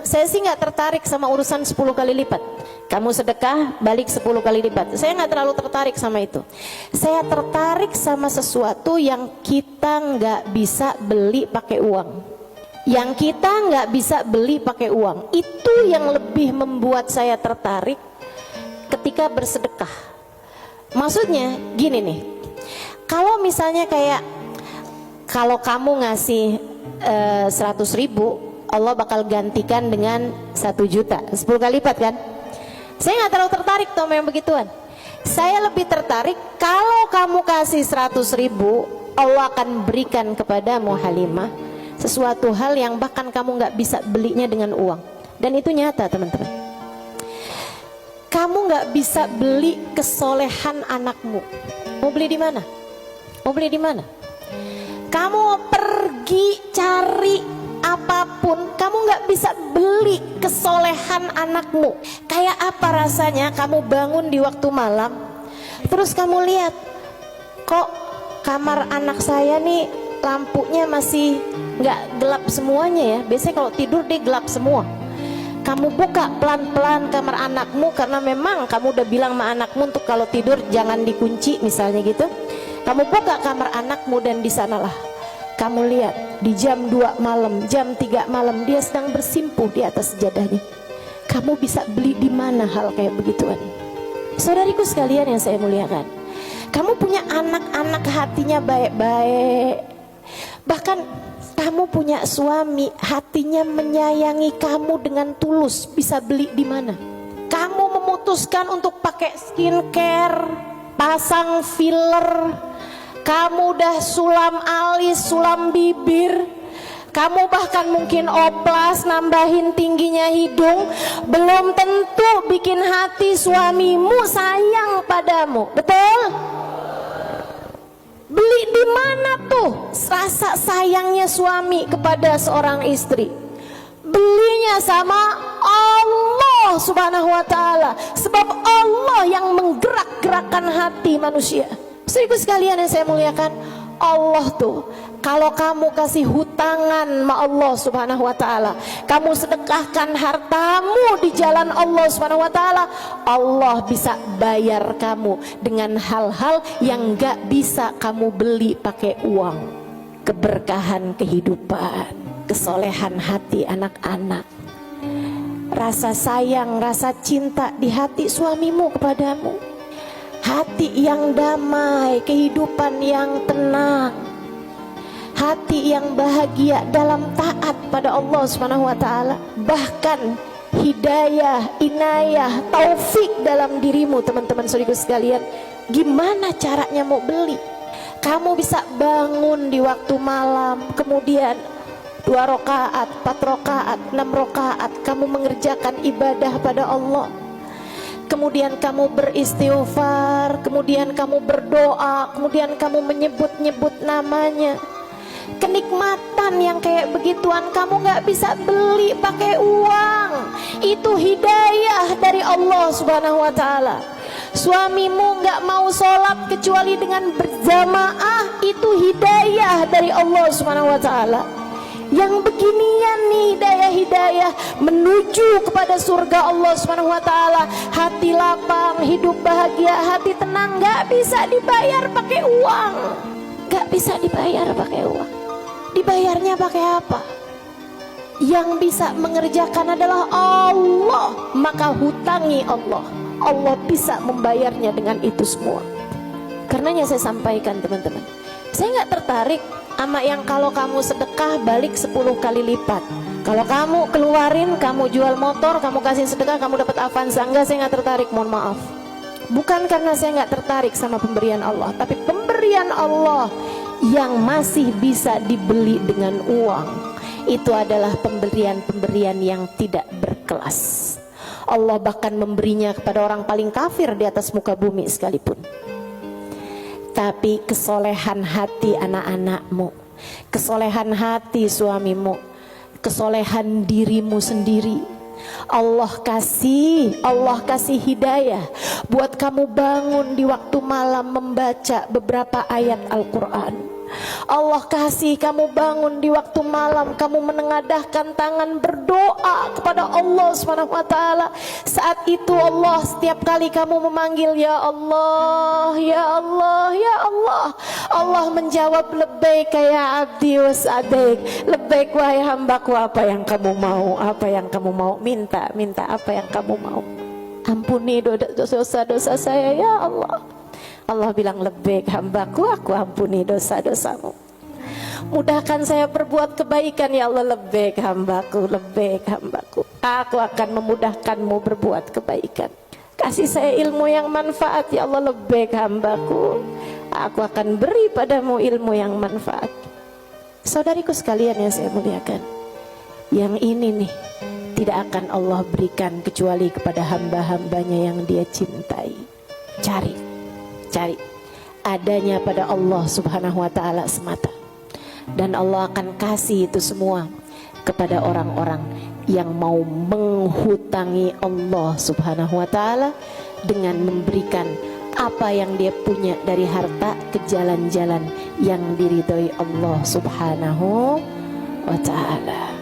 saya sih nggak tertarik sama urusan 10 kali lipat. Kamu sedekah balik 10 kali lipat. Saya nggak terlalu tertarik sama itu. Saya tertarik sama sesuatu yang kita nggak bisa beli pakai uang. Yang kita nggak bisa beli pakai uang. Itu yang lebih membuat saya tertarik ketika bersedekah. Maksudnya gini nih. Kalau misalnya kayak kalau kamu ngasih 100.000, Allah bakal gantikan dengan 1 juta, 10 kali lipat kan? Saya nggak terlalu tertarik tuh sama yang begituan. Saya lebih tertarik kalau kamu kasih 100.000, Allah akan berikan kepadamu Halimah sesuatu hal yang bahkan kamu nggak bisa belinya dengan uang. Dan itu nyata teman-teman. Kamu nggak bisa beli kesolehan anakmu. Mau beli di mana? Mau beli di mana? Kamu pergi cari apapun, kamu nggak bisa beli kesolehan anakmu. Kayak apa rasanya kamu bangun di waktu malam, terus kamu lihat, kok kamar anak saya nih lampunya masih nggak gelap semuanya ya. Biasanya kalau tidur dia gelap semua. Kamu buka pelan-pelan kamar anakmu karena memang kamu udah bilang sama anakmu untuk kalau tidur jangan dikunci misalnya gitu. Kamu buka kamar anakmu dan di sanalah kamu lihat di jam 2 malam, jam 3 malam dia sedang bersimpuh di atas sejadahnya. Kamu bisa beli di mana hal kayak begituan? Saudariku sekalian yang saya muliakan, kamu punya anak-anak hatinya baik-baik. Bahkan kamu punya suami hatinya menyayangi kamu dengan tulus, bisa beli di mana? Kamu memutuskan untuk pakai skincare, pasang filler, kamu udah sulam alis, sulam bibir, kamu bahkan mungkin oplas, nambahin tingginya hidung, belum tentu bikin hati suamimu sayang padamu, betul? Beli di mana tuh rasa sayangnya suami kepada seorang istri? Belinya sama Allah Subhanahu wa ta'ala, sebab Allah yang menggerak-gerakkan hati manusia. Saudaraku sekalian yang saya muliakan, Allah tuh kalau kamu kasih hutangan sama Allah Subhanahu wa ta'ala, kamu sedekahkan hartamu di jalan Allah Subhanahu wa ta'ala, Allah bisa bayar kamu dengan hal-hal yang gak bisa kamu beli pakai uang. Keberkahan kehidupan, kesolehan hati anak-anak, rasa sayang, rasa cinta di hati suamimu kepadamu, hati yang damai, kehidupan yang tenang, hati yang bahagia dalam taat pada Allah Subhanahu wa ta'ala. Bahkan hidayah, inayah, taufik dalam dirimu teman-teman saudaraku sekalian. Gimana caranya mau beli? Kamu bisa bangun di waktu malam, kemudian 2 rakaat, 4 rakaat, 6 rakaat kamu mengerjakan ibadah pada Allah. Kemudian kamu beristighfar, kemudian kamu berdoa, kemudian kamu menyebut-nyebut namanya. Kenikmatan yang kayak begituan kamu gak bisa beli pakai uang. Itu hidayah dari Allah Subhanahu wa ta'ala. Suamimu gak mau sholat kecuali dengan berjamaah, itu hidayah dari Allah Subhanahu wa ta'ala. Yang beginian nih hidayah-hidayah menuju kepada surga Allah Subhanahu wa ta'ala. Hati lapang, hidup bahagia, hati tenang, gak bisa dibayar pakai uang. Gak bisa dibayar pakai uang. Dibayarnya pakai apa? Yang bisa mengerjakan adalah Allah. Maka hutangi Allah, Allah bisa membayarnya dengan itu semua. Karenanya saya sampaikan teman-teman, saya gak tertarik sama yang kalau kamu sedekah balik 10 kali lipat. Kalau kamu keluarin, kamu jual motor, kamu kasih sedekah, kamu dapat Avanza. Enggak, saya gak tertarik, mohon maaf. Bukan karena saya gak tertarik sama pemberian Allah, tapi pemberian Allah yang masih bisa dibeli dengan uang, itu adalah pemberian-pemberian yang tidak berkelas. Allah bahkan memberinya kepada orang paling kafir di atas muka bumi sekalipun. Tapi kesolehan hati anak-anakmu, kesolehan hati suamimu, kesolehan dirimu sendiri, Allah kasih hidayah buat kamu bangun di waktu malam membaca beberapa ayat Al-Quran. Allah kasih kamu bangun di waktu malam, kamu menengadahkan tangan berdoa kepada Allah Subhanahu wa taala. Saat itu Allah, setiap kali kamu memanggil ya Allah, ya Allah, ya Allah, Allah menjawab labbaik ya abdi wa sa'daik. Labbaik wahai hambaku, apa yang kamu mau, apa yang kamu mau, minta apa yang kamu mau. Ampuni dosa-dosa saya ya Allah. Allah bilang labbaik hambaku, aku ampuni dosa-dosamu. Mudahkan saya berbuat kebaikan ya Allah, labbaik hambaku, labbaik hambaku. Aku akan memudahkanmu berbuat kebaikan. Kasih saya ilmu yang manfaat ya Allah, labbaik hambaku. Aku akan beri padamu ilmu yang manfaat. Saudariku sekalian yang saya muliakan, yang ini nih tidak akan Allah berikan kecuali kepada hamba-hambanya yang Dia cintai. Cari adanya pada Allah Subhanahu wa taala semata, dan Allah akan kasih itu semua kepada orang-orang yang mau menghutangi Allah Subhanahu wa taala dengan memberikan apa yang dia punya dari harta ke jalan-jalan yang diridhoi Allah Subhanahu wa taala.